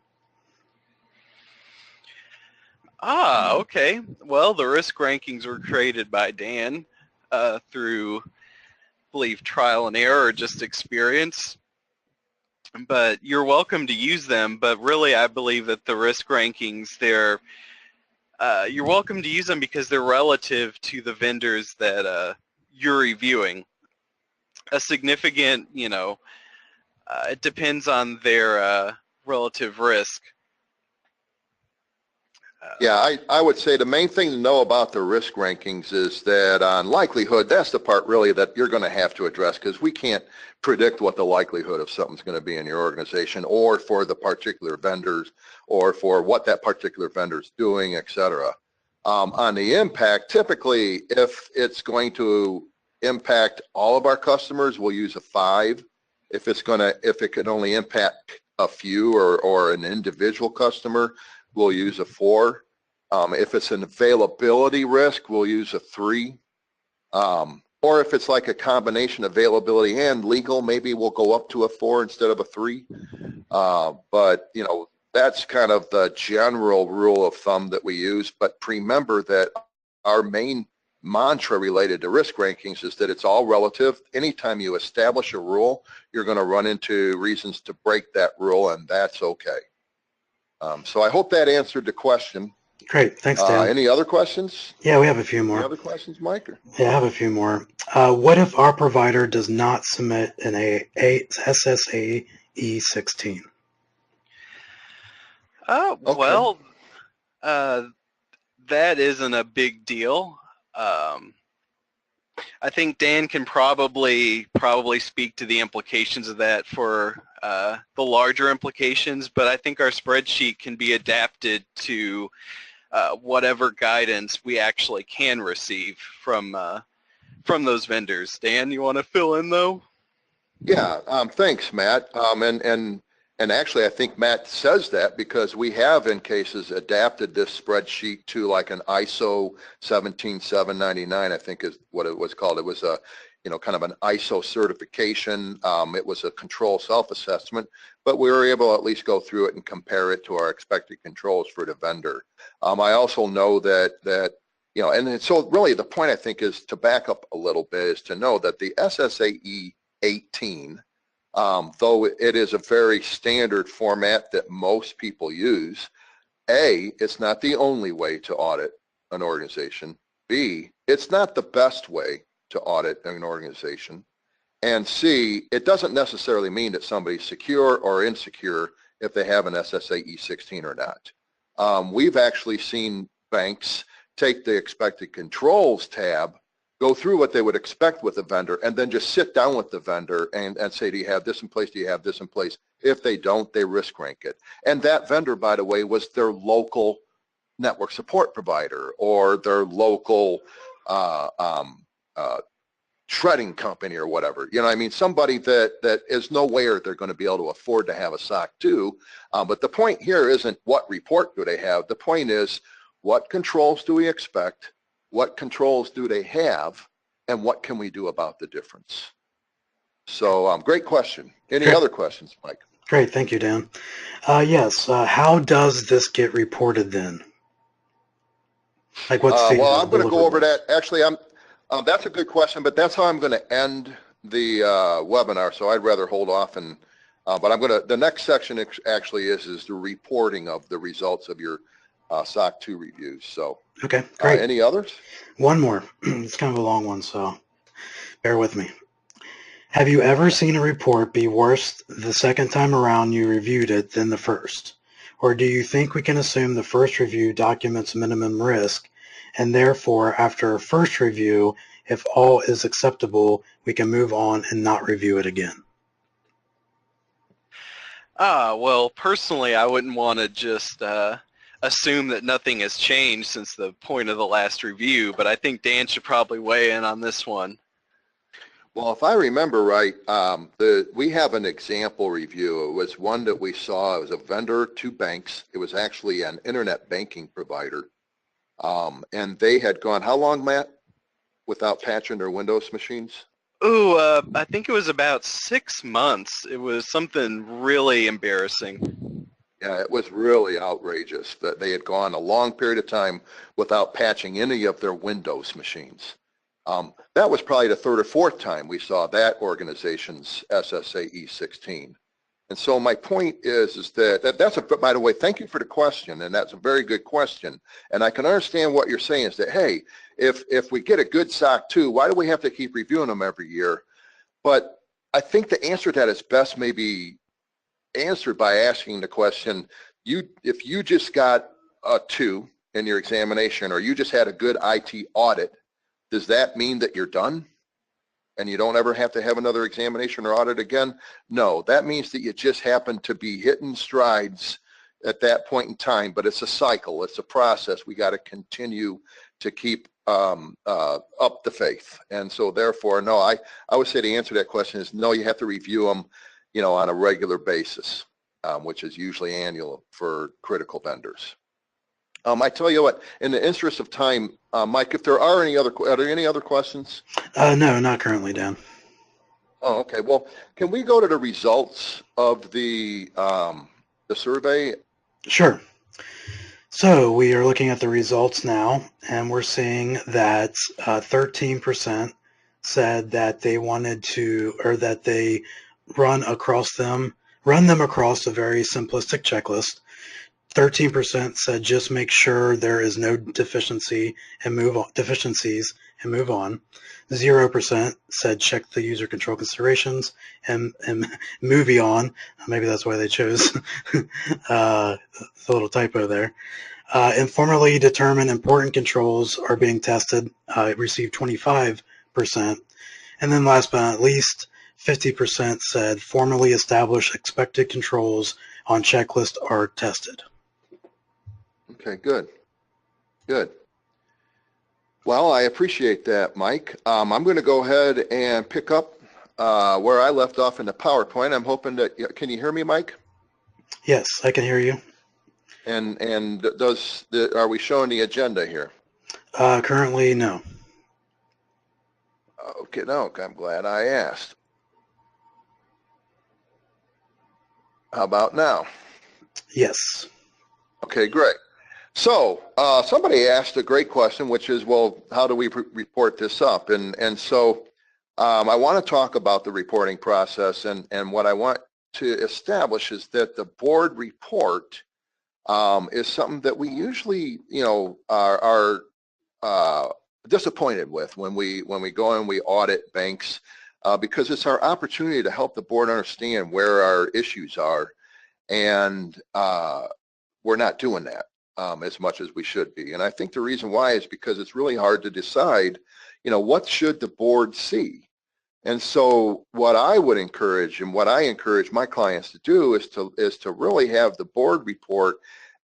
Okay. Well, the risk rankings were created by Dan through, I believe, trial and error or just experience. But you're welcome to use them. But really, I believe that the risk rankings, you're welcome to use them because they're relative to the vendors that you're reviewing. A significant, it depends on their relative risk. Yeah, I would say the main thing to know about the risk rankings is that on likelihood, that's the part really that you're going to have to address, because we can't predict what the likelihood of something's going to be in your organization, or for the particular vendors, or for what that particular vendor's doing, et cetera. On the impact, typically, if it's going to impact all of our customers, we'll use a 5. If it can only impact a few or an individual customer, we'll use a 4. If it's an availability risk, we'll use a 3. Or if it's like a combination availability and legal, maybe we'll go up to a 4 instead of a 3. But that's kind of the general rule of thumb that we use. But remember that our main mantra related to risk rankings is that it's all relative. Anytime you establish a rule, you're going to run into reasons to break that rule, and that's okay. So I hope that answered the question. Great, thanks, Dan. Any other questions? Yeah, we have a few more. Any other questions, Mike? Yeah, I have a few more. What if our provider does not submit an SSAE 16? Okay. Well, that isn't a big deal. I think Dan can probably speak to the implications of that for the larger implications, but I think our spreadsheet can be adapted to whatever guidance we actually can receive from those vendors. Dan, you want to fill in though? Yeah, thanks, Matt. And actually, I think Matt says that because we have, in cases, adapted this spreadsheet to like an ISO 17799, I think is what it was called. It was a, kind of an ISO certification. It was a control self-assessment, but we were able to at least go through it and compare it to our expected controls for the vendor. I also know that and so really the point I think is to back up a little bit is to know that the SSAE 18, though it is a very standard format that most people use, A, it's not the only way to audit an organization. B, it's not the best way to audit an organization. And C, it doesn't necessarily mean that somebody's secure or insecure if they have an SSAE 16 or not. We've actually seen banks take the expected controls tab, go through what they would expect with a vendor, and then just sit down with the vendor and say, do you have this in place? Do you have this in place? If they don't, they risk rank it. And that vendor, by the way, was their local network support provider or their local shredding company or whatever. You know, I mean, somebody that is nowhere they're going to be able to afford to have a SOC 2. But the point here isn't what report do they have. The point is, what controls do we expect? What controls do they have? And what can we do about the difference? So great question. Any other questions, Mike? Great, thank you, Dan. Yes, how does this get reported then? Like what's the well, I'm going to go over deliverables? that. Actually, that's a good question, but that's how I'm going to end the webinar. So I'd rather hold off and, but I'm going to. The next section actually is the reporting of the results of your SOC 2 reviews. So Okay, great. Any others? One more. It's kind of a long one, so bear with me. Have you ever seen a report be worse the second time around you reviewed it than the first? Or do you think we can assume the first review documents minimum risk, and therefore after a first review, if all is acceptable, we can move on and not review it again? Well, personally, I wouldn't want to just assume that nothing has changed since the point of the last review, but I think Dan should probably weigh in on this one. Well, if I remember right, we have an example review. It was one that we saw. It was a vendor to banks. It was actually an internet banking provider. And they had gone, how long, Matt, without patching their Windows machines? Ooh, I think it was about 6 months. It was something really embarrassing. Yeah, it was really outrageous that they had gone a long period of time without patching any of their Windows machines. That was probably the third or fourth time we saw that organization's SSAE 16. And so my point is that's by the way, thank you for the question, and that's a very good question. And I can understand what you're saying is that, hey, if we get a good SOC 2, why do we have to keep reviewing them every year? But I think the answer to that is best maybe answered by asking the question, if you just got a 2 in your examination, or you just had a good IT audit, does that mean that you're done and you don't ever have to have another examination or audit again? No, that means that you just happen to be hitting strides at that point in time, but it's a cycle, it's a process. We got to continue to keep up the faith. And so therefore, no, I would say the answer to that question is no, you have to review them, you know, on a regular basis, which is usually annual for critical vendors. I tell you what, in the interest of time, Mike, if there are there any other questions? No, not currently, Dan. Oh, okay. Well, can we go to the results of the survey? Sure. So we are looking at the results now, and we're seeing that 13% said that they wanted to, or that they run them across a very simplistic checklist. 13% said just make sure there is no deficiencies and move on. 0% said check the user control considerations and move on. Maybe that's why they chose the little typo there. Informally determined important controls are being tested. Received 25%. And then last but not least, 50% said formally established expected controls on checklist are tested. Okay, good. Good. Well, I appreciate that, Mike. I'm going to go ahead and pick up where I left off in the PowerPoint. I'm hoping that, can you hear me, Mike? Yes, I can hear you. And are we showing the agenda here? Currently, no. Okay, no, I'm glad I asked. How about now? Yes. Okay, great. So somebody asked a great question, which is, well, how do we report this up? And so I want to talk about the reporting process, and what I want to establish is that the board report is something that we usually, you know, are disappointed with when we go and we audit banks, because it's our opportunity to help the board understand where our issues are, and we're not doing that. as much as we should be. And I think the reason why is because it's really hard to decide, what should the board see? And so what I would encourage and what I encourage my clients to do is to really have the board report,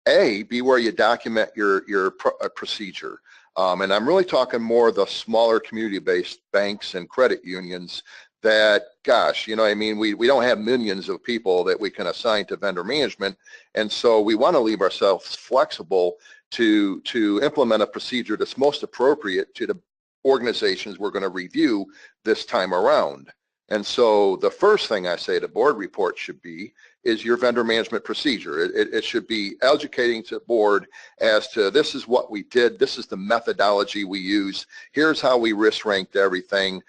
be where you document your procedure. And I'm really talking more the smaller community-based banks and credit unions that, gosh, we don't have millions of people that we can assign to vendor management. And so we want to leave ourselves flexible to implement a procedure that's most appropriate to the organizations we're going to review this time around. And so the first thing I say the board report should be is your vendor management procedure. It should be educating to the board as to this is what we did, this is the methodology we use, here's how we risk ranked everything,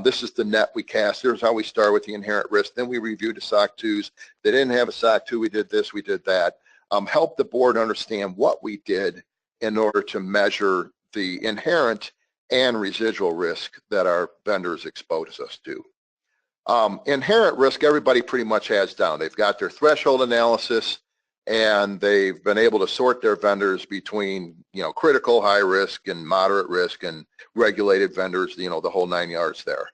this is the net we cast, here's how we start with the inherent risk, then we reviewed the SOC 2s, they didn't have a SOC 2, we did this, we did that. Help the board understand what we did in order to measure the inherent and residual risk that our vendors expose us to. Inherent risk, everybody pretty much has down. They've got their threshold analysis, and they've been able to sort their vendors between, critical, high risk, and moderate risk, and regulated vendors, the whole 9 yards there.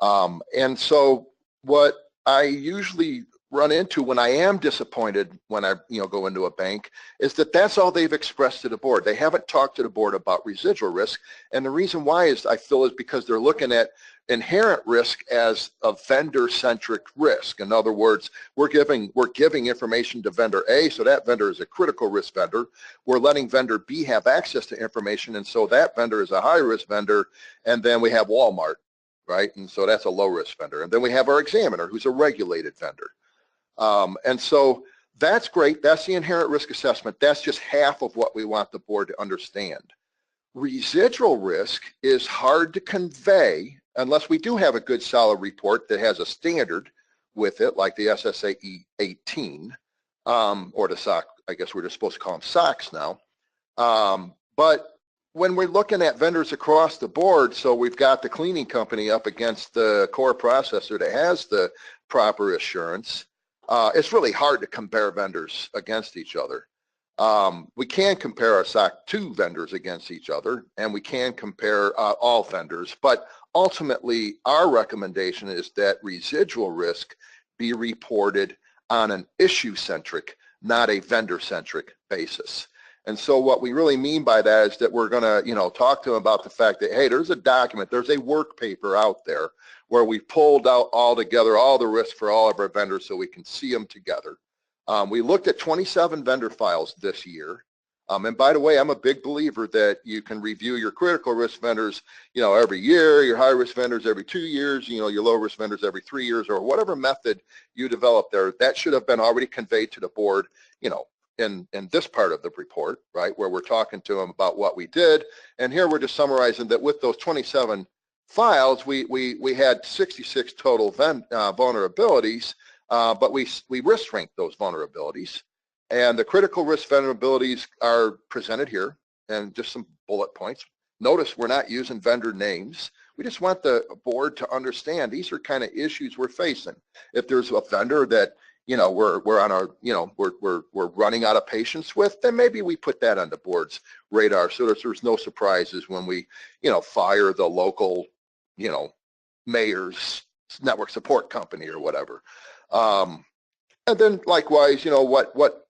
And so what I usually run into when I am disappointed when I go into a bank is that that's all they've expressed to the board. They haven't talked to the board about residual risk, and the reason why is I feel is because they're looking at inherent risk as a vendor-centric risk. In other words, we're giving information to vendor A, so that vendor is a critical risk vendor. We're letting vendor B have access to information, and so that vendor is a high-risk vendor. And then we have Walmart, right? And so that's a low-risk vendor. And then we have our examiner, who's a regulated vendor. And so that's great. That's the inherent risk assessment. That's just half of what we want the board to understand. Residual risk is hard to convey unless we do have a good solid report that has a standard with it, like the SSAE 18, or the SOC, I guess we're just supposed to call them SOCs now. But when we're looking at vendors across the board, so we've got the cleaning company up against the core processor that has the proper assurance, it's really hard to compare vendors against each other. We can compare our SOC 2 vendors against each other, and we can compare all vendors, but ultimately our recommendation is that residual risk be reported on an issue-centric, not a vendor-centric basis. And so what we really mean by that is that we're going to, talk to them about the fact that, hey, there's a document, there's a work paper out there where we pulled out all together all the risks for all of our vendors so we can see them together. We looked at 27 vendor files this year. And by the way, I'm a big believer that you can review your critical risk vendors, every year, your high risk vendors every 2 years, your low risk vendors every 3 years, or whatever method you develop there. That should have been already conveyed to the board, in this part of the report, right, where we're talking to them about what we did. And here we're just summarizing that with those 27 files, we had 66 total vulnerabilities, but we risk ranked those vulnerabilities. And the critical risk vulnerabilities are presented here, and just some bullet points. Notice we're not using vendor names. We just want the board to understand these are kind of issues we're facing. If there's a vendor that we're on our we're running out of patience with, then maybe we put that on the board's radar so that there's no surprises when we fire the local mayor's network support company or whatever. And then likewise, what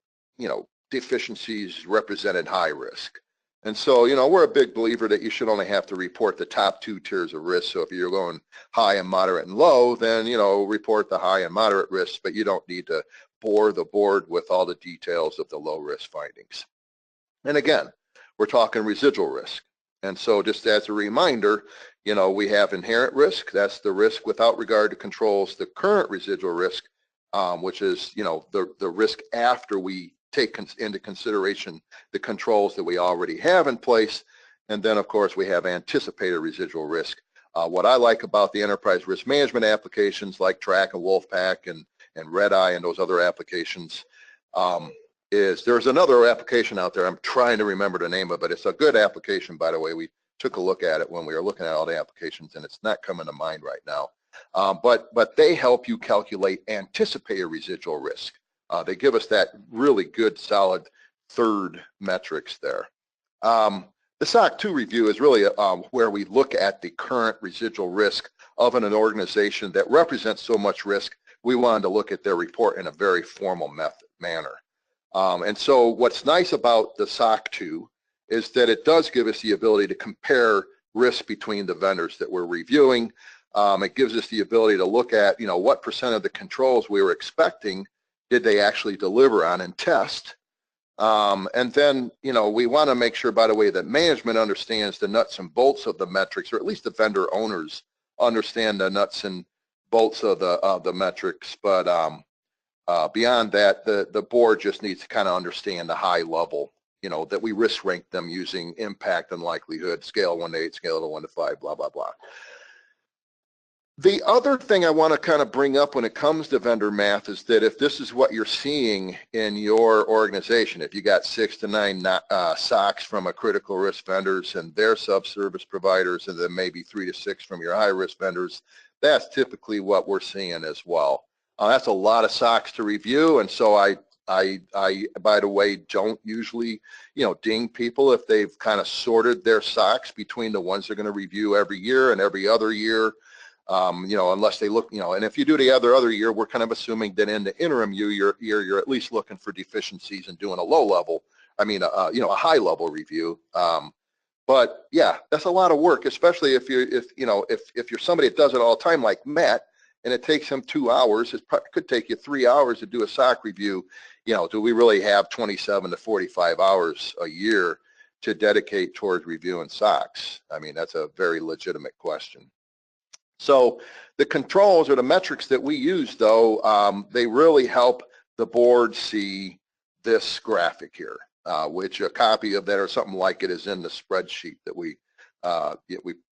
deficiencies represented high risk. And so, we're a big believer that you should only have to report the top 2 tiers of risk. So if you're going high and moderate and low, then, report the high and moderate risks, but you don't need to bore the board with all the details of the low risk findings. And again, we're talking residual risk. And so just as a reminder, we have inherent risk. That's the risk without regard to controls. The current residual risk, which is, the risk after we take into consideration the controls that we already have in place. And then, of course, we have anticipated residual risk. What I like about the enterprise risk management applications like Track and Wolfpack and Red Eye and those other applications is there's another application out there. I'm trying to remember the name of it. It's a good application, by the way. We took a look at it when we were looking at all the applications, and it's not coming to mind right now. But they help you calculate anticipated residual risk. They give us that really good, solid third metrics there. The SOC 2 review is really where we look at the current residual risk of an organization that represents so much risk. We wanted to look at their report in a very formal manner. And so what's nice about the SOC 2 is that it does give us the ability to compare risk between the vendors that we're reviewing. It gives us the ability to look at, what percent of the controls we were expecting did they actually deliver on and test. And then, we want to make sure, by the way, that management understands the nuts and bolts of the metrics, or at least the vendor owners understand the nuts and bolts of the metrics. But beyond that, the board just needs to kind of understand the high level, that we risk rank them using impact and likelihood, scale 1 to 8, scale to 1 to 5, blah, blah, blah. The other thing I want to kind of bring up when it comes to vendor math is that if this is what you're seeing in your organization, if you got 6 to 9 SOCs from a critical risk vendors and their sub-service providers, and then maybe 3 to 6 from your high-risk vendors, that's typically what we're seeing as well. That's a lot of SOCs to review, and so I, by the way, don't usually, ding people if they've kind of sorted their SOCs between the ones they're going to review every year and every other year. Unless they look, and if you do the other year, we're kind of assuming that in the interim year, you're at least looking for deficiencies and doing a a high level review. But yeah, that's a lot of work, especially if you're somebody that does it all the time like Matt, and it takes him 2 hours. It could take you 3 hours to do a SOC review. Do we really have 27 to 45 hours a year to dedicate towards reviewing SOCs? I mean, that's a very legitimate question. So the controls or the metrics that we use, though, they really help the board see this graphic here, which a copy of that or something like it is in the spreadsheet that we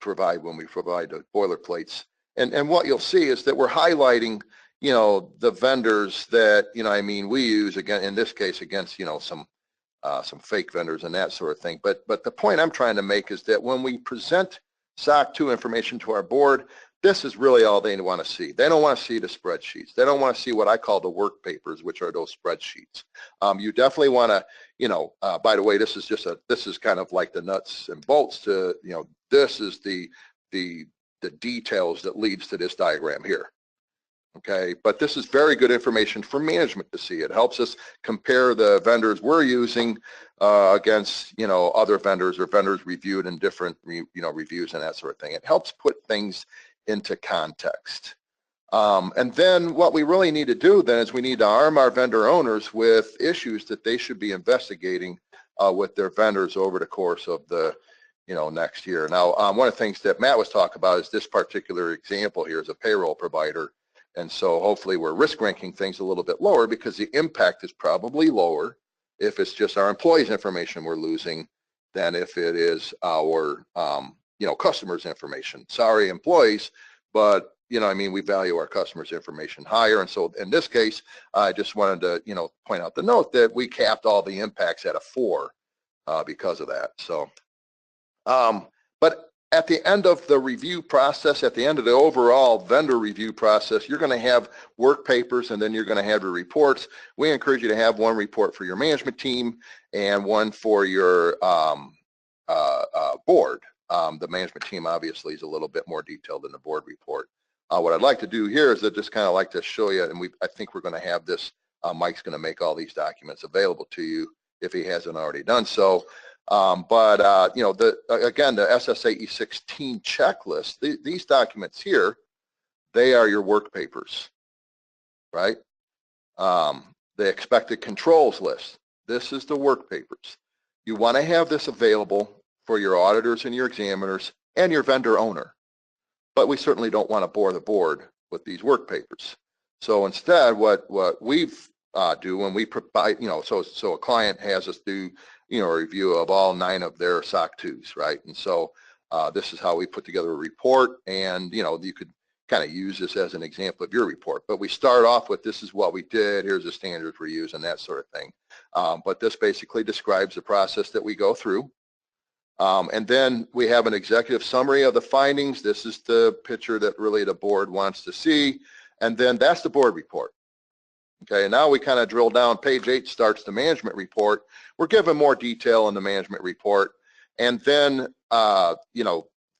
provide when we provide the boilerplates. And what you'll see is that we're highlighting, the vendors that, we use, again, in this case, against, some fake vendors and that sort of thing. But the point I'm trying to make is that when we present SOC 2 information to our board, this is really all they want to see. They don't want to see the spreadsheets. They don't want to see what I call the work papers, which are those spreadsheets. You definitely want to, by the way, this is kind of like the nuts and bolts to, this is the details that leads to this diagram here. Okay, but this is very good information for management to see. It helps us compare the vendors we're using against, other vendors or vendors reviewed in different, reviews and that sort of thing. It helps put things into context. And then what we really need to do then is we need to arm our vendor owners with issues that they should be investigating with their vendors over the course of the, next year. Now, one of the things that Matt was talking about is this particular example here is a payroll provider. And so hopefully we're risk ranking things a little bit lower because the impact is probably lower if it's just our employees' information we're losing than if it is our, customers' information. Sorry, employees, but, we value our customers' information higher. And so in this case, I just wanted to, point out the note that we capped all the impacts at a 4 because of that. So, but at the end of the review process, at the end of the overall vendor review process, you're going to have work papers and then you're going to have your reports. We encourage you to have one report for your management team and one for your board. The management team obviously is a little bit more detailed than the board report. What I'd like to do here is just kind of like to show you, and I think we're going to have this, Mike's going to make all these documents available to you if he hasn't already done so. Again, the SSAE 16 checklist, these documents here, they are your work papers, right? The expected controls list, this is the work papers. You want to have this available for your auditors and your examiners and your vendor owner, but we certainly don't want to bore the board with these work papers. So instead, what we do when we provide, so a client has us do, a review of all 9 of their SOC 2s, right? And so this is how we put together a report, and you could kind of use this as an example of your report. But we start off with, this is what we did, here's the standards we're using, that sort of thing. But this basically describes the process that we go through. And then we have an executive summary of the findings. This is the picture that really the board wants to see. And then that's the board report. Okay, and now we kind of drill down. Page 8 starts the management report. We're given more detail in the management report. And then,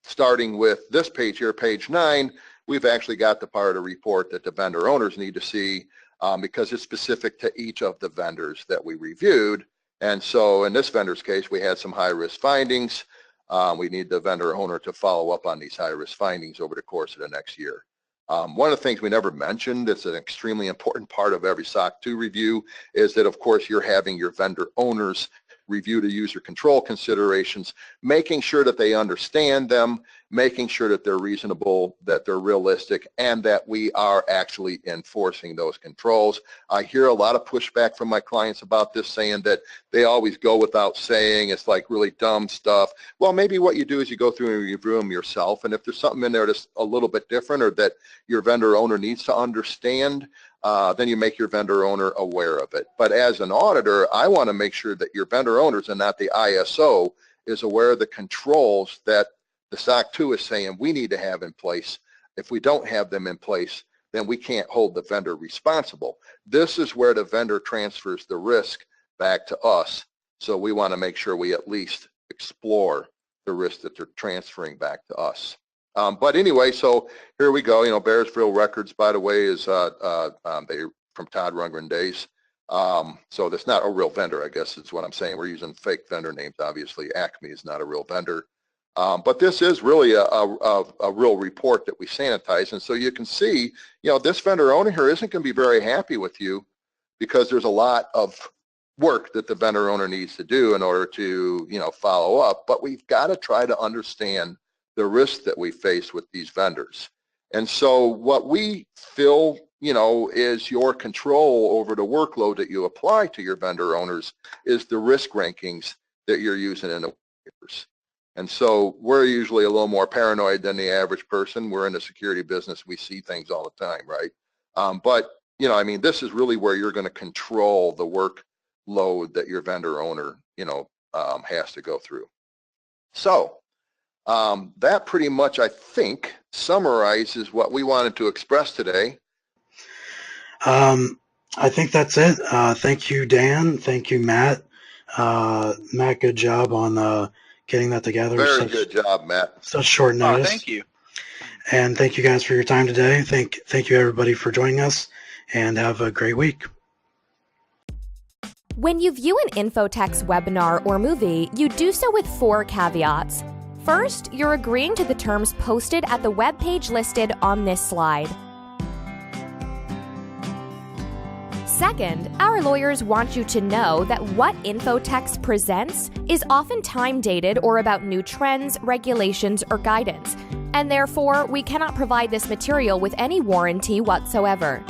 starting with this page here, page 9, we've actually got the part of the report that the vendor owners need to see because it's specific to each of the vendors that we reviewed. And so in this vendor's case, we had some high-risk findings. We need the vendor owner to follow up on these high-risk findings over the course of the next year. One of the things we never mentioned that's an extremely important part of every SOC 2 review is that, of course, you're having your vendor owners review the user control considerations, making sure that they understand them, making sure that they're reasonable, that they're realistic, and that we are actually enforcing those controls. I hear a lot of pushback from my clients about this, saying that they always go without saying, it's like really dumb stuff. Well, maybe what you do is you go through and review them yourself, and if there's something in there that's a little bit different or that your vendor owner needs to understand, then you make your vendor owner aware of it. But as an auditor, I want to make sure that your vendor owners and not the ISO is aware of the controls that the SOC 2 is saying we need to have in place. If we don't have them in place, then we can't hold the vendor responsible. This is where the vendor transfers the risk back to us. So we want to make sure we at least explore the risk that they're transferring back to us. But anyway, so here we go. Bearsville Records, by the way, is they from Todd Rundgren days. So that's not a real vendor, I guess is what I'm saying. We're using fake vendor names, obviously. Acme is not a real vendor. But this is really a real report that we sanitize. And so you can see, this vendor owner here isn't going to be very happy with you because there's a lot of work that the vendor owner needs to do in order to, follow up. But we've got to try to understand the risks that we face with these vendors. And so what we feel, is your control over the workload that you apply to your vendor owners is the risk rankings that you're using in the papers. And so we're usually a little more paranoid than the average person. We're in the security business. We see things all the time, right? But, this is really where you're going to control the workload that your vendor owner, has to go through. So that pretty much, I think, summarizes what we wanted to express today. I think that's it. Thank you, Dan. Thank you, Matt. Matt, good job on getting that together. Very good job, Matt. Such short notice. Thank you. And thank you guys for your time today. Thank you, everybody, for joining us, and have a great week. When you view an InfoTex webinar or movie, you do so with 4 caveats. First, you're agreeing to the terms posted at the web page listed on this slide. Second, our lawyers want you to know that what InfoTex presents is often time-dated or about new trends, regulations, or guidance, and therefore we cannot provide this material with any warranty whatsoever.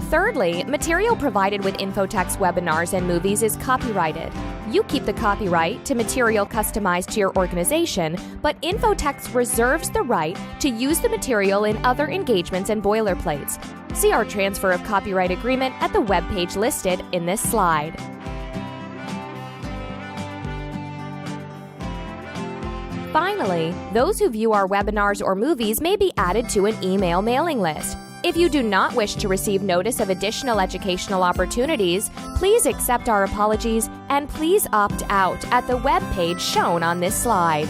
Thirdly, material provided with InfoTex webinars and movies is copyrighted. You keep the copyright to material customized to your organization, but InfoTex reserves the right to use the material in other engagements and boilerplates. See our transfer of copyright agreement at the web page listed in this slide. Finally, those who view our webinars or movies may be added to an email mailing list. If you do not wish to receive notice of additional educational opportunities, please accept our apologies and please opt out at the web page shown on this slide.